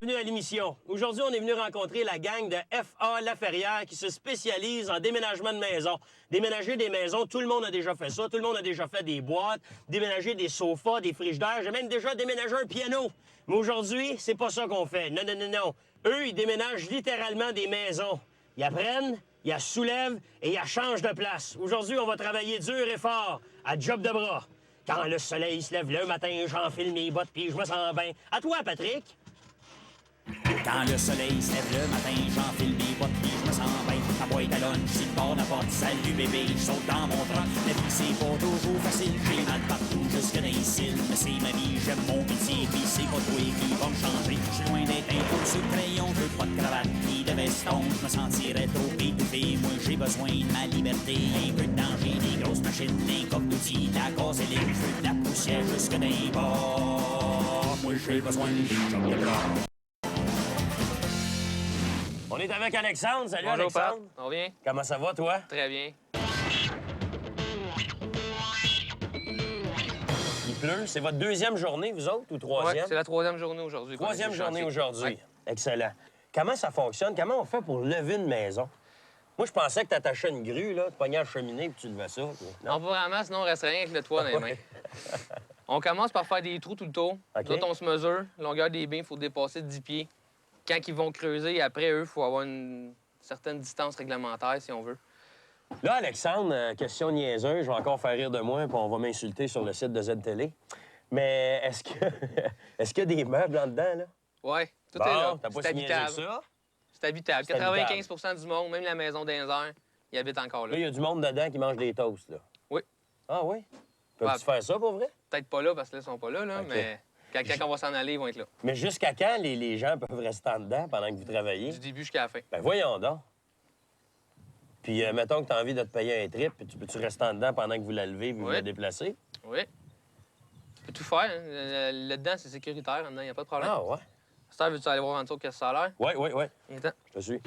Bienvenue à l'émission. Aujourd'hui, on est venu rencontrer la gang de F.A. Laferrière qui se spécialise en déménagement de maisons. Déménager des maisons, tout le monde a déjà fait ça. Tout le monde a déjà fait des boîtes, déménager des sofas, des frigidaires. J'ai même déjà déménagé un piano. Mais aujourd'hui, c'est pas ça qu'on fait. Non, non, non, non. Eux, ils déménagent littéralement des maisons. Ils apprennent, ils la soulèvent et ils la changent de place. Aujourd'hui, on va travailler dur et fort, à job de bras. Quand le soleil se lève le matin, j'enfile mes bottes puis je me sens bien. À toi, Patrick. Quand le soleil se lève le matin, j'enfile mes bottes puis je me sens bien. Ma boîte à lunch, si le bord de la porte, salut bébé, je saute dans mon truck. La vie c'est pas toujours facile, j'ai mal partout jusque dans les cils. Mais c'est ma vie, j'aime mon métier, puis c'est pas toi qui va me changer. Je suis loin d'être un peu sur le crayon, je veux pas de cravate ni de veston. Je me sentirais trop étouffé, moi j'ai besoin de ma liberté. Un peu de danger, des grosses machines, des coques d'outils, de la gaz électrique, je veux de la poussière jusque dans les bords. Moi j'ai besoin de job de bras. On est avec Alexandre. Salut, Bonjour, Pat. Alexandre. On vient? Comment ça va, toi? Très bien. Il pleut. C'est votre deuxième journée, vous autres, ou Ouais, troisième? c'est la troisième journée aujourd'hui. qu'on Troisième est sur le journée chantier. aujourd'hui. Ouais. Excellent. Comment ça fonctionne? Comment on fait pour lever une maison? Moi, je pensais que tu attachais une grue, là, tu pognais la cheminée puis tu levais ça. puis- Non, pas vraiment, sinon on reste rien avec le toit dans les mains. On commence par faire des trous tout le tour. OK. Nous autres, on se mesure. Longueur des beams, il faut dépasser 10 pieds. Quand ils vont creuser, après eux, il faut avoir une certaine distance réglementaire, si on veut. Là, Alexandre, question niaiseuse, je vais encore faire rire de moi, puis on va m'insulter sur le site de Z-Télé. Mais est-ce que est-ce qu'il y a des meubles en dedans, là? Ouais, tout Bon, est là. t'as pas C'est si niaiseux que habitable. ça? C'est habitable. C'est habitable. 95 du monde, même la maison d'Inzer, ils habitent encore Là, là. il y a du monde dedans qui mange des toasts, là. Oui. Ah oui? Peux-tu Ouais. faire ça, pour vrai? Peut-être pas là, parce que là, ils sont pas là, OK. mais quand on va s'en aller, ils vont être là. Mais jusqu'à quand les gens peuvent rester en dedans pendant que vous travaillez? Du début jusqu'à la fin. Ben voyons donc. Puis mettons que tu as envie de te payer un trip, puis tu peux-tu rester en dedans pendant que vous la levez, vous Oui. la déplacez? Oui. Tu peux tout faire. Hein. Là-dedans, c'est sécuritaire. Là-dedans, il n'y a pas de problème. Ah ouais? Star, veux-tu aller voir en dessous qu'est-ce que ça a l'air? Oui, oui, oui. Viens-t'en. Je te suis.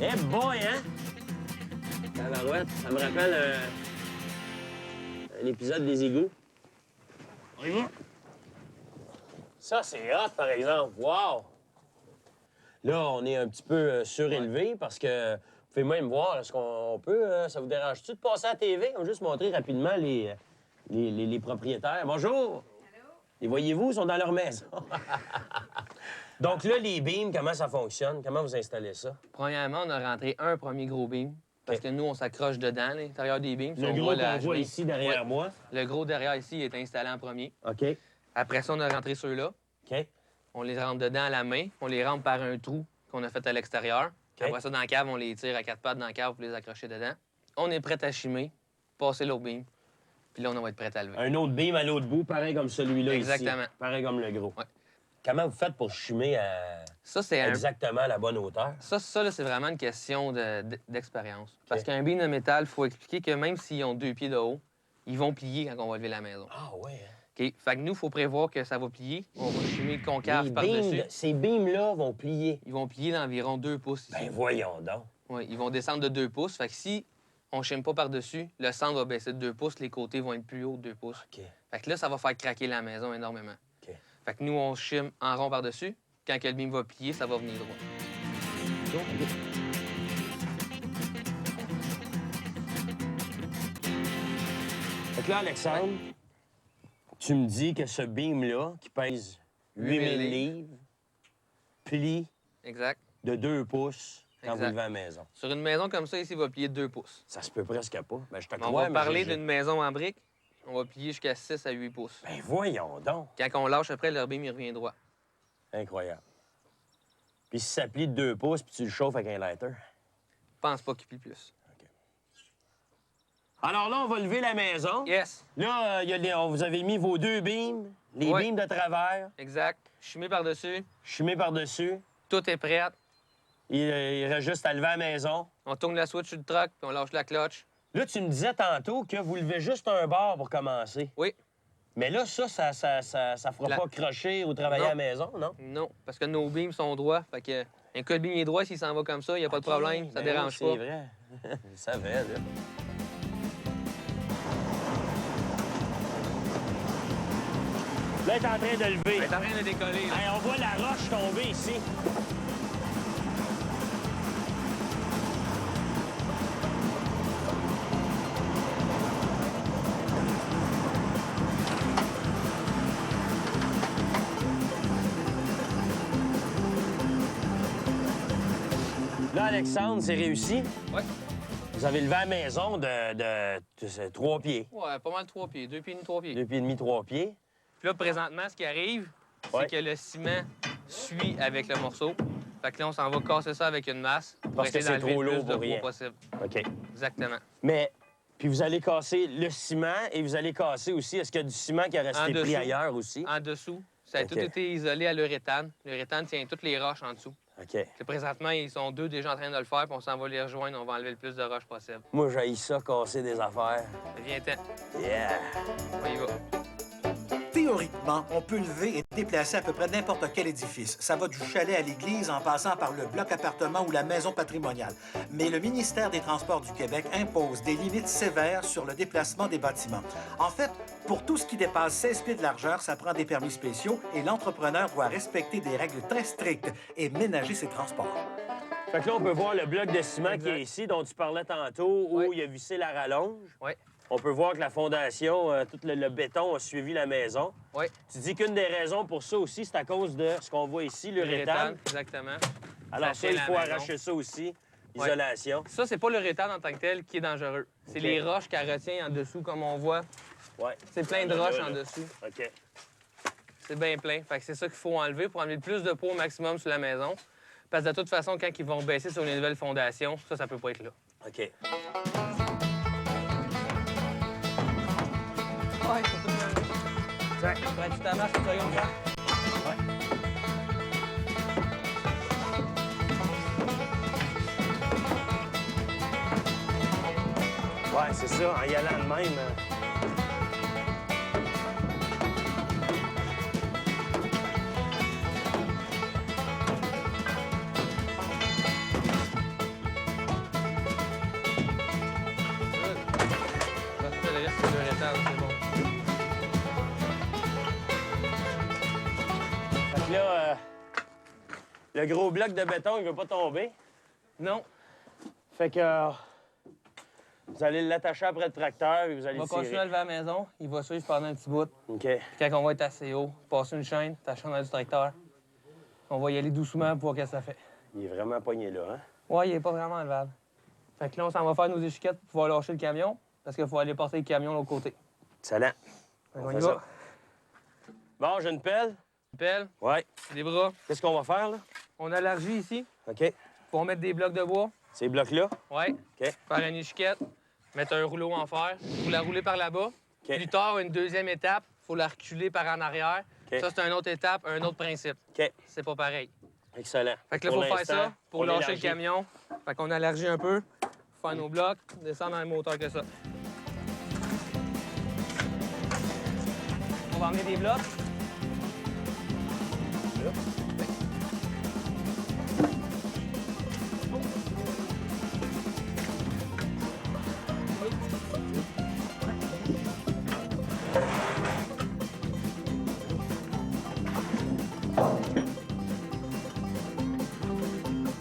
Eh boy, hein? Tabarouette, ça me rappelle un épisode des égouts. On y va? Ça, c'est hot, par exemple. Wow! Là, on est un petit peu surélevé parce que vous pouvez même voir, est-ce qu'on peut, ça vous dérange-tu de passer à la TV? On va juste montrer rapidement les propriétaires. Bonjour! Les voyez-vous, ils sont dans leur maison. Donc là, les beams, comment ça fonctionne? Comment vous installez ça? Premièrement, on a rentré un premier gros beam. Parce OK. que nous, on s'accroche dedans, à l'intérieur des beams. Le On gros voit qu'on la voit cheminée. ici derrière Ouais. moi. Le gros derrière ici, il est installé en premier. OK. Après ça, on a rentré ceux-là. OK. On les rentre dedans à la main. On les rentre par un trou qu'on a fait à l'extérieur. OK. Après ça, dans la cave, on les tire à quatre pattes dans la cave pour les accrocher dedans. On est prêt à chimer, passer l'autre beam. Puis là, on va être prêt à lever. Un autre beam à l'autre bout, pareil comme celui-là ici. Exactement. Pareil comme le gros. Ouais. Comment vous faites pour chimer à Ça, c'est un exactement à la bonne hauteur? Ça là, c'est vraiment une question d'expérience. Parce qu'un beam de métal, il faut expliquer que même s'ils ont 2 pieds de haut, ils vont plier quand on va lever la maison. Ah ouais, hein? OK? Fait que nous, il faut prévoir que ça va plier. On va chimer concave Les par-dessus. beams, ces beams-là vont plier. Ils vont plier d'environ 2 pouces ici. Ben voyons donc. Ouais, ils vont descendre de 2 pouces. Fait que si on chime pas par-dessus, le centre va baisser de 2 pouces, les côtés vont être plus hauts de 2 pouces. OK. Fait que là, ça va faire craquer la maison énormément. OK. Fait que nous, on chime en rond par-dessus. Quand que le beam va plier, ça va venir droit. Fait que là, Alexandre, tu me dis que ce beam-là, qui pèse 8000 livres, plie Exact. de 2 pouces quand vous Exact. levez à la maison. Sur une maison comme ça, ici, il va plier de 2 pouces. Ça se peut presque pas. Ben, je te Mais on crois, va mais parler j'ai- d'une maison en briques. On va plier jusqu'à 6 à 8 pouces. Ben voyons donc. Quand on lâche après, leur beam, il revient droit. Incroyable. Puis si ça plie de 2 pouces, puis tu le chauffes avec un lighter. Je pense pas qu'il plie plus. Alors là, on va lever la maison. Yes, Là, vous avez mis vos 2 beams, les Ouais. beams de travers, exact. Chimé par-dessus. chimés par-dessus. Tout est prêt. Il reste juste à lever la maison. On tourne la switch sur le truck, puis on lâche la clutch. Là, tu me disais tantôt que vous levez juste un bord pour commencer. Oui. Mais là, ça fera La- pas crocher ou travailler Non. à la maison, non? Non, parce que nos beams sont droits. Fait que un coup de beam est droit, s'il s'en va comme ça, il n'y a pas de problème, ça Ben dérange oui, pas. C'est vrai. Je savais, là. Là, elle est en train de lever. Elle est en train de décoller. Là. Hey, on voit la roche tomber ici. Là, Alexandre, c'est réussi. Oui. Vous avez levé à la maison de 3 pieds. Ouais, pas mal 3 pieds. 2 pieds et demi, 3 pieds. 2 pieds et demi, 3 pieds. Puis là, présentement, ce qui arrive, Ouais. c'est que le ciment suit avec le morceau. Fait que là, on s'en va casser ça avec une masse pour Parce que essayer c'est d'enlever trop le plus lourd de pour poids rien. possible. OK. Exactement. Mais, puis vous allez casser le ciment et vous allez casser aussi, est-ce qu'il y a du ciment qui a resté En pris dessous. ailleurs aussi? En dessous, ça a OK. tout été isolé à l'uréthane. L'uréthane tient toutes les roches en dessous. OK. Puis présentement, ils sont 2 déjà en train de le faire, puis on s'en va les rejoindre. On va enlever le plus de roches possible. Moi, j'haïs ça, casser des affaires. Viens-t'en. Yeah! On y va. Théoriquement, on peut lever et déplacer à peu près n'importe quel édifice. Ça va du chalet à l'église en passant par le bloc appartement ou la maison patrimoniale. Mais le ministère des Transports du Québec impose des limites sévères sur le déplacement des bâtiments. En fait, pour tout ce qui dépasse 16 pieds de largeur, ça prend des permis spéciaux et l'entrepreneur doit respecter des règles très strictes et ménager ses transports. Fait que là, on peut voir le bloc de ciment Exact. qui est ici, dont tu parlais tantôt, où Oui. il a vissé la rallonge. Oui. On peut voir que la fondation, tout le béton a suivi la maison. Oui. Tu dis qu'une des raisons pour ça aussi, c'est à cause de ce qu'on voit ici, l'uréthane. Exactement. Alors ça, Ça tient il la faut maison. arracher ça aussi. Ouais. Isolation. Ça, c'est pas l'uréthane en tant que tel qui est dangereux. C'est OK. les roches qu'elle retient en dessous, comme on voit. Ouais. C'est plein de Là, roches là. en dessous. OK. C'est bien plein. Fait que c'est ça qu'il faut enlever pour enlever le plus de poids au maximum sur la maison. Parce que de toute façon, quand ils vont baisser sur les nouvelles fondations, ça peut pas être là. OK. Ouais, faut tout le temps. Prends tu ta masse, tu regardes ça? Ouais, c'est ça, en y allant de même. Parce que le reste, c'est l'uréthane, c'est bon. Fait que là, le gros bloc de béton, il veut pas tomber. Non, Fait que vous allez l'attacher après le tracteur et vous allez on va le continuer à tirer. lever à la maison. Il va suivre pendant un petit bout. OK. Puis quand on va être assez haut, passer une chaîne, t'achètes dans du tracteur. On va y aller doucement pour voir qu'est-ce que ça fait. Il est vraiment pogné là, hein? Ouais, il est pas vraiment enlevable. Fait que là, on s'en va faire nos échiquettes pour pouvoir lâcher le camion, parce qu'il faut aller porter le camion de l'autre côté. Excellent. Fait On qu'on fait y ça. va. Bon, j'ai une pelle. Pelle, Ouais. des bras. Qu'est-ce qu'on va faire, là? On a l'argile ici OK. pour mettre des blocs de bois. Ces blocs-là. Ouais. OK. Faire une échiquette, mettre un rouleau en fer. Faut la rouler par là-bas. Plus tard, une deuxième étape, faut la reculer par en arrière. OK. Ça, c'est une autre étape, un autre principe. OK. C'est pas pareil. Excellent. Fait que là, Pour faut faire l'instant, ça pour on lâcher le élargit. camion. Fait qu'on élargit un peu, faire nos blocs, descendre dans le même hauteur que ça. On va emmener des blocs.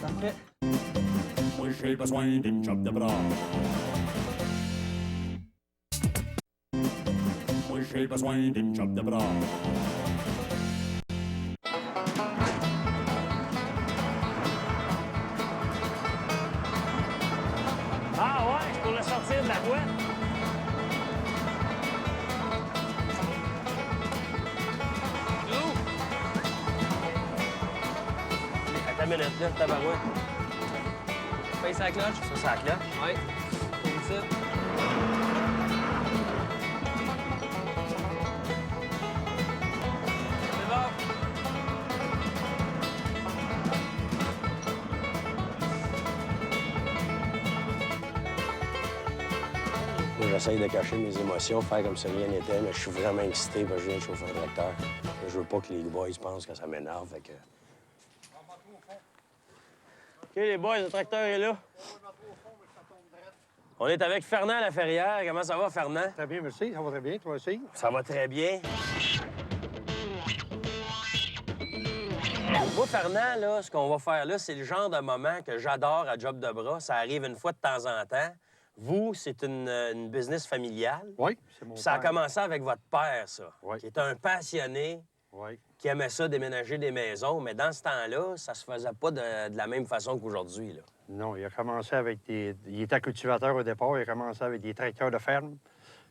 Parfait. Moi j'ai besoin d'une job de bras. Moi j'ai besoin d'une job de bras. Ah ouais, c'est pour le sortir de la boîte. Lou! Attends une minute, là, tabarouette. Paye sa cloche. Ça, c'est la cloche. Oui. Comme ça. C'est bon. Moi, j'essaye de cacher mes émotions, faire comme si rien n'était, mais je suis vraiment excité parce que je viens de chauffer un tracteur. Je veux pas que les boys pensent que ça m'énerve, fait que... OK, les boys, le tracteur est là. On est avec Fernand Laferrière. Comment ça va, Fernand? Très bien, merci. Ça va très bien, toi aussi. Ça va très bien. Moi, Fernand, là, ce qu'on va faire là, c'est le genre de moment que j'adore à Job de bras. Ça arrive une fois de temps en temps. Vous, c'est une business familiale. Oui, c'est mon Puis ça a père. commencé avec votre père, ça, Oui. qui est un passionné, Oui. qui aimait ça, déménager des maisons. Mais dans ce temps-là, ça se faisait pas de la même façon qu'aujourd'hui, là. Non, il a commencé avec des... Il était cultivateur au départ. Il a commencé avec des tracteurs de ferme.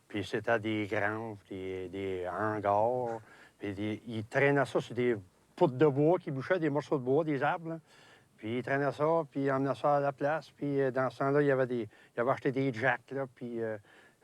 Puis c'était des granges, des hangars. Puis il traînait ça sur des poutres de bois qui bouchaient, des morceaux de bois, des arbres, là. Puis il traînait ça, puis il emmenait ça à la place. Puis dans ce temps-là, il avait acheté des jacks, là. Puis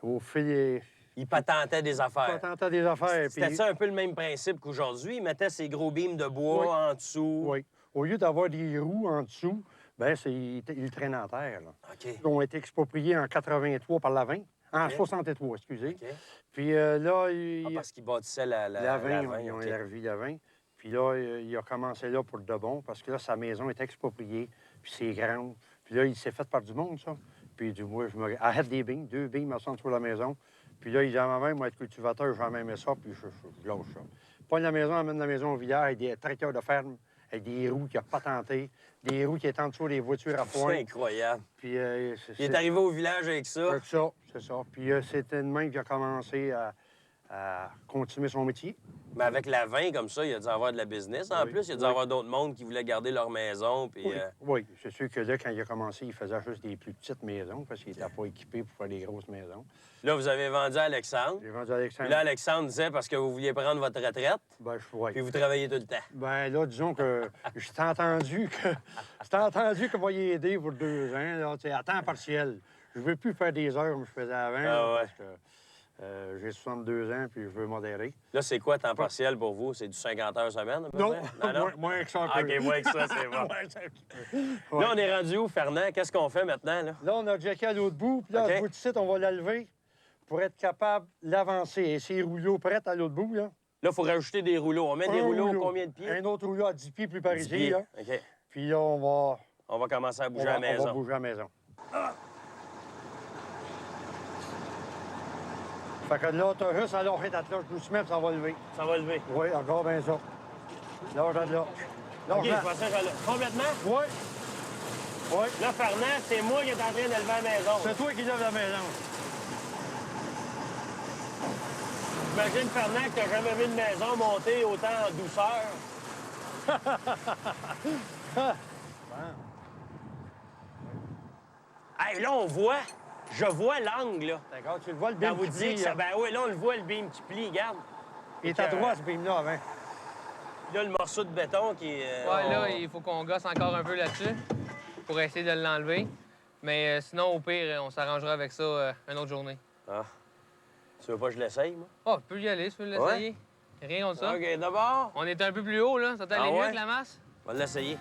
au fil... Il patentait des affaires. Il tentait des affaires. C'était puis- ça un peu le même principe qu'aujourd'hui. Il mettait ses gros beams de bois Oui. en dessous. Oui. Au lieu d'avoir des roues en dessous, bien, il traînait en terre, là. OK. Ils ont été expropriés en 83 par la 20. En OK. 63, excusez. OK. Puis là, Ah, parce qu'il bâtissait la la 20, vin, ils ont OK. élargi la 20. Puis là, il a commencé là pour de bon, parce que là, sa maison est expropriée, puis c'est grand. Puis là, il s'est fait par du monde, ça. Puis du moins, je me... Arrête des vignes, 2 vignes me semble sur la maison. Puis là, il dit à ma mère, moi, être cultivateur, j'ai même ça, puis je lâche ça. Pogne la maison, amène la maison au village avec des tracteurs de ferme, avec des roues qu'il a patenté, des roues qui étaient en dessous des voitures à C'est poing. incroyable. Puis Il est arrivé au village avec ça. c'est ça. Puis c'était une main qui a commencé à continuer son métier. Mais avec la vin comme ça, il a dû avoir de la business. En Oui, plus, il a dû oui. avoir d'autres mondes qui voulaient garder leur maison. Puis, Oui, oui. C'est sûr que là, quand il a commencé, il faisait juste des plus petites maisons parce qu'il n'était pas équipé pour faire des grosses maisons. là, vous avez vendu à Alexandre. J'ai vendu à Alexandre. Puis là, Alexandre disait parce que vous vouliez prendre votre retraite, Ben, oui. puis vous travaillez tout le temps. Ben là, disons que j'ai entendu que va y aider pour 2 ans, là, tu sais, à temps partiel. Je veux plus faire des heures comme je faisais avant, Ah là, ouais. parce que j'ai 62 ans puis je veux modérer. Là, c'est quoi temps partiel pour vous? C'est du 50 heures semaine? à peu Non, près? moins que ça. un Ah, peu. OK, moins que ça, c'est bon. Moins que ça. Là, on est rendu où, Fernand? Qu'est-ce qu'on fait maintenant, là? Là, on a jacké à l'autre bout, puis là, OK. à ce bout de site, on va la lever pour être capable de l'avancer. Et ces rouleaux prêts à l'autre bout, là. Là, il faut rajouter des rouleaux. On met des Un rouleaux rouleau. combien de pieds? Un autre rouleau à 10 pieds plus par 10 ici, pieds. là. OK. Puis là, on On va commencer à bouger à la va maison. bouger à la maison. Fait que là, t'as juste à lâcher ta cloche doucement, puis ça va lever. Ça va lever. Oui, encore bien ça. Lâche de là. OK, je pensais que j'allais... Complètement? Oui. Oui. Là, Fernand, c'est moi qui est en train d'élever la maison. C'est toi qui lèves la maison. J'imagine, Fernand, que t'as jamais vu une maison monter autant en douceur. Hey, là, on voit... Je vois l'angle, là. D'accord, tu le vois, le Quand beam vous qui dites plie, que ça... là. Ben oui, là, on le voit, le beam qui plie, regarde. Il est à droite, ce beam-là, avant. Là, le morceau de béton qui est... Ouais, là, il faut qu'on gosse encore un peu là-dessus pour essayer de l'enlever. Mais sinon, au pire, on s'arrangera avec ça une autre journée. Ah. Tu veux pas que je l'essaye, moi? Oh, tu peux y aller si tu veux l'essayer. Rien contre ça. OK, d'abord, On est un peu plus haut, là. Ça t'allait Ah mieux ouais? que la masse? on va l'essayer.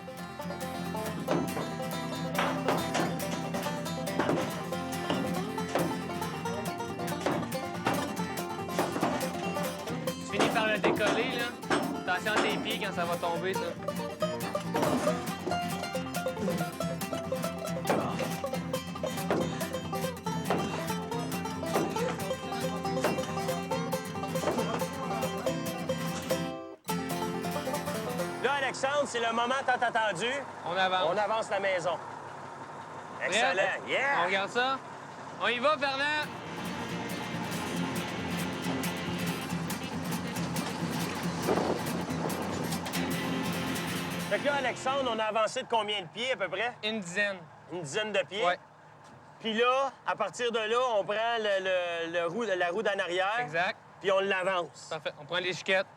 Tu finis par le décoller, là. Attention à tes pieds quand ça va tomber, ça. Là, Alexandre, c'est le moment tant attendu. On avance. On avance la maison. Excellent. Prêt? On Yeah! regarde ça. On y va, Fernand. Fait que là, Alexandre, on a avancé de combien de pieds, à peu près? Une dizaine. Une dizaine de pieds. Ouais. Puis là, à partir de là, on prend la roue d'en arrière, Exact. puis on l'avance. Parfait. On prend l'échiquette.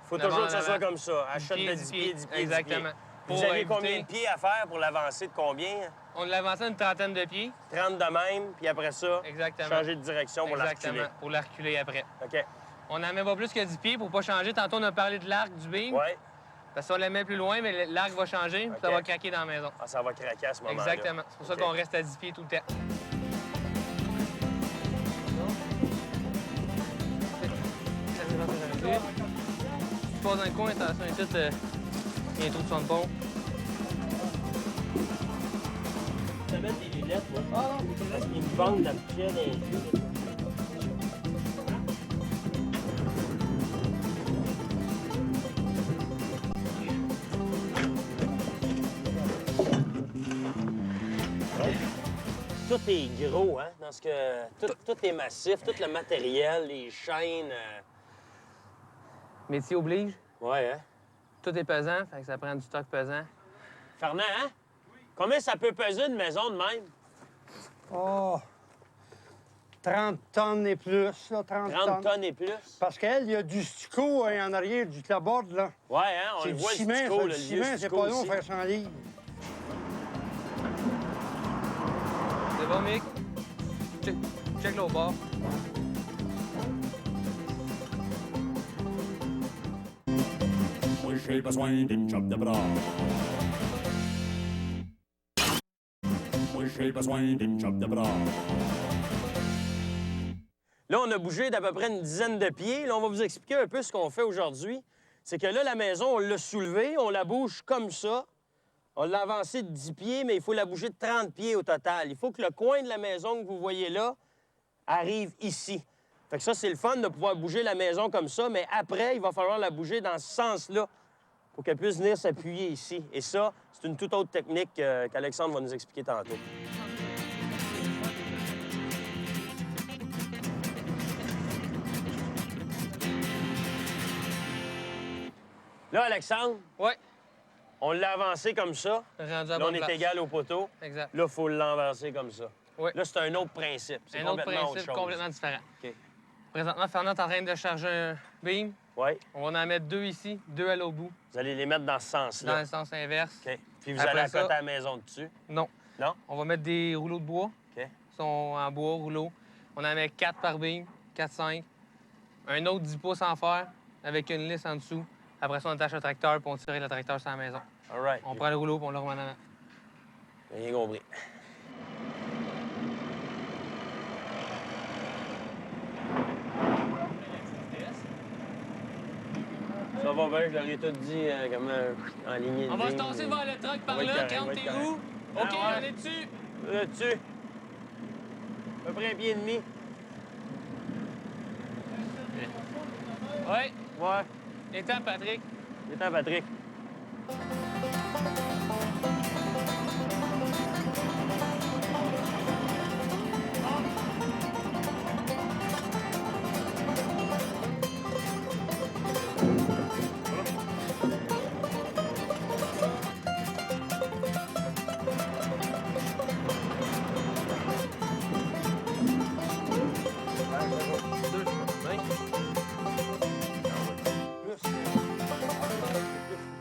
Faut En toujours avant, que ça en soit avant. comme ça. À 10 shot pieds, de 10 10 pieds, 10 pieds, 10 Exactement. pieds. Pour Vous avez éviter- combien de pieds à faire pour l'avancer de combien? On l'avançait une trentaine de pieds. 30 de même, puis après ça, Exactement. changer de direction pour la reculer. Exactement. Pour la reculer après. OK. On n'en met pas plus que 10 pieds pour pas changer. Tantôt, on a parlé de l'arc du beam. Ouais. Parce qu'on la met plus loin, mais l'arc va changer, puis ça OK. va craquer dans la maison. Ah, ça va craquer à ce moment-là. Exactement. C'est pour ça OK. qu'on reste à 10 pieds tout le temps. Tu passes dans le coin, attention, ici, il y a un trou de son de pont. Je vais mettre des lunettes, moi. Ah non. Parce qu'il me bande la pied dans les yeux. tout est gros, hein? Dans ce que... Tout est massif, tout le matériel, les chaînes... Métier oblige. Ouais, hein? Tout est pesant, fait que ça prend du stock pesant. Fernand, hein? Combien ça peut peser une maison de même? Oh, 30 tonnes et plus, là, 30 30 tonnes et plus? Parce qu'elle, il y a du stucco en arrière du clapboard, là. Ouais, hein? On C'est le du voit, ciment, le stucco, ça, le du vieux ciment, c'est stucco pas long aussi. faire 100 livres. C'est bon, Mick? Check l'autre bord. Moi j'ai besoin d'une job de bras. Moi j'ai besoin d'une job de bras. Là, on a bougé d'à peu près une dizaine de pieds. Là, on va vous expliquer un peu ce qu'on fait aujourd'hui. C'est que là, la maison, on l'a soulevée, on la bouge comme ça. On l'a avancée de 10 pieds, mais il faut la bouger de 30 pieds au total. Il faut que le coin de la maison que vous voyez là arrive ici. Fait que ça, c'est le fun de pouvoir bouger la maison comme ça, mais après, il va falloir la bouger dans ce sens-là pour qu'elle puisse venir s'appuyer ici. Et ça, c'est une toute autre technique qu'Alexandre va nous expliquer tantôt. Là, Alexandre, Ouais, on l'a avancé comme ça. rendu à Là, on bonne est place. égal au poteau. Exact. Là, il faut l'avancer comme ça. Ouais. Là, c'est un autre principe. C'est Un autre complètement principe autre chose. complètement différent. OK. Présentement, Fernand est en train de charger un beam. Oui. On va en mettre 2 ici, 2 à l'autre bout, Vous allez les mettre dans ce dans sens-là. le sens inverse. OK. Puis vous Après allez accoter ça- la maison dessus. Non. Non? On va mettre des rouleaux de bois. OK. Ils sont en bois, rouleaux. On en met 4 par beam, 4-5. Un autre 10 pouces en fer avec une lisse en dessous. Après ça, on attache le tracteur puis on tire le tracteur sur la maison. All right. On prend le rouleau puis on le remet en avant. Bien compris. Ça va bien, je leur ai tout dit comment enligner On va se tasser vers le truck par On va être là, correct, on calme va être tes correct. roues. Ah OK, ouais. on est dessus. Là-dessus. À peu près un pied et demi. Ouais. Ouais. Et temps, Patrick. Il est temps, Patrick.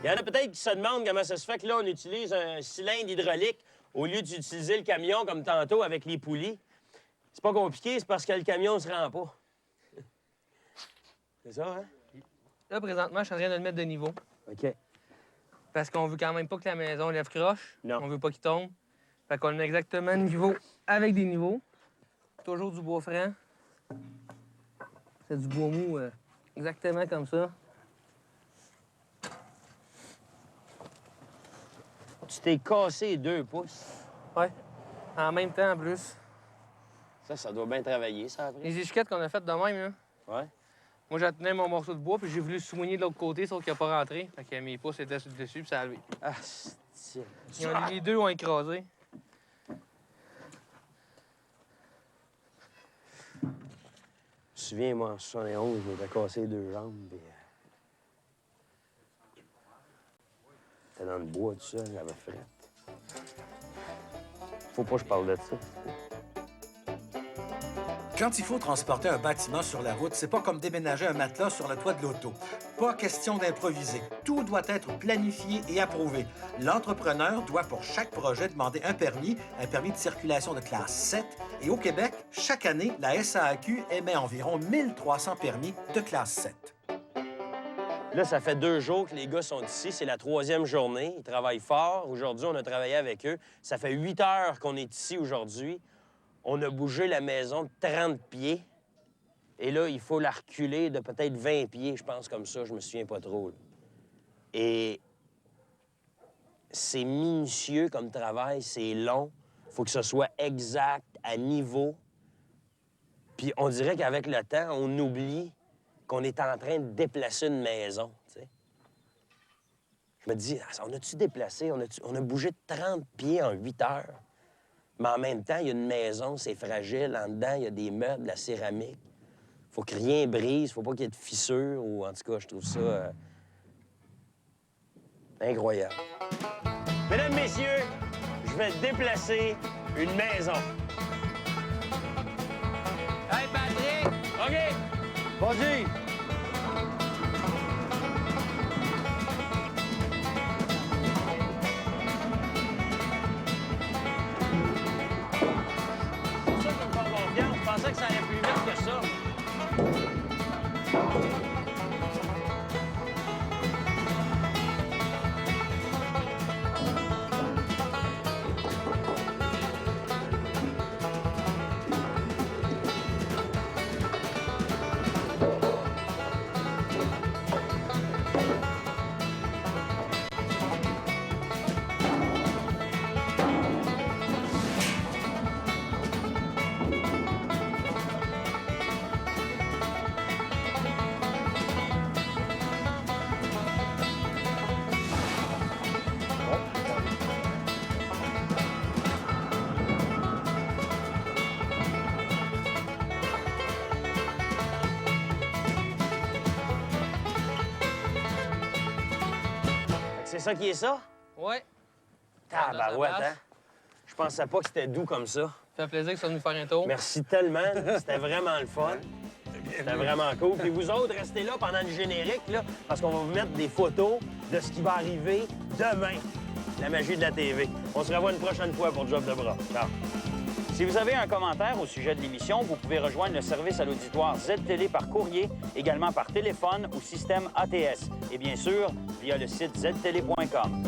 Il y en a peut-être qui se demandent comment ça se fait que là, on utilise un cylindre hydraulique au lieu d'utiliser le camion comme tantôt avec les poulies. C'est pas compliqué, c'est parce que le camion ne se rend pas. C'est ça, hein? Là, présentement, je suis en train de le mettre de niveau. OK. Parce qu'on veut quand même pas que la maison lève croche. Non. On veut pas qu'il tombe. Fait qu'on le met exactement niveau avec des niveaux. Toujours du bois franc. C'est du bois mou exactement comme ça. Tu t'es cassé 2 pouces. Ouais. En même temps, en plus. Ça doit bien travailler, ça, après. Les échiquettes qu'on a faites de même, là. Ouais. Moi, j'attenais mon morceau de bois, puis j'ai voulu soigner de l'autre côté, sauf qu'il n'a pas rentré. Fait que mes pouces étaient dessus, puis ça a levé. Ah, c'est... Les deux ont écrasé. Je me souviens, moi, en 71, je m'étais cassé 2 jambes, puis... J'étais dans le bois, tout ça, j'avais fret. Faut pas que je parle de ça. Quand il faut transporter un bâtiment sur la route, c'est pas comme déménager un matelas sur le toit de l'auto. Pas question d'improviser. Tout doit être planifié et approuvé. L'entrepreneur doit pour chaque projet demander un permis de circulation de classe 7. Et au Québec, chaque année, la SAAQ émet environ 1300 permis de classe 7. Là, ça fait 2 jours que les gars sont ici. C'est la 3e journée. Ils travaillent fort. Aujourd'hui, on a travaillé avec eux. Ça fait 8 heures qu'on est ici aujourd'hui. On a bougé la maison de 30 pieds. Et là, il faut la reculer de peut-être 20 pieds, je pense, comme ça. Je me souviens pas trop. Là. Et c'est minutieux comme travail. C'est long. Il faut que ce soit exact, à niveau. Puis on dirait qu'avec le temps, on oublie qu'on est en train de déplacer une maison, tu sais. Je me dis, on a-tu déplacé? On a bougé de 30 pieds en 8 heures? Mais en même temps, il y a une maison, c'est fragile. En dedans, il y a des meubles, de la céramique. Faut que rien brise, faut pas qu'il y ait de fissures. Ou en tout cas, je trouve ça incroyable. Mesdames, messieurs, je vais déplacer une maison. Hey, Patrick! OK? Vas-y! C'est ça qui me fait confiance. Je pensais que ça allait plus vite que ça. C'est ça qui est ça? Ouais. Tabarouette, place. hein? Je pensais pas que c'était doux comme ça. Ça fait plaisir que tu sois venu faire un tour. Merci tellement. C'était vraiment le fun. C'était vraiment cool. Puis vous autres, restez là pendant le générique, là, parce qu'on va vous mettre des photos de ce qui va arriver demain. La magie de la TV. On se revoit une prochaine fois pour Job de bras. Ciao. Si vous avez un commentaire au sujet de l'émission, vous pouvez rejoindre le service à l'auditoire Z-Télé par courrier, également par téléphone ou système ATS. Et bien sûr, via le site ztélé.com.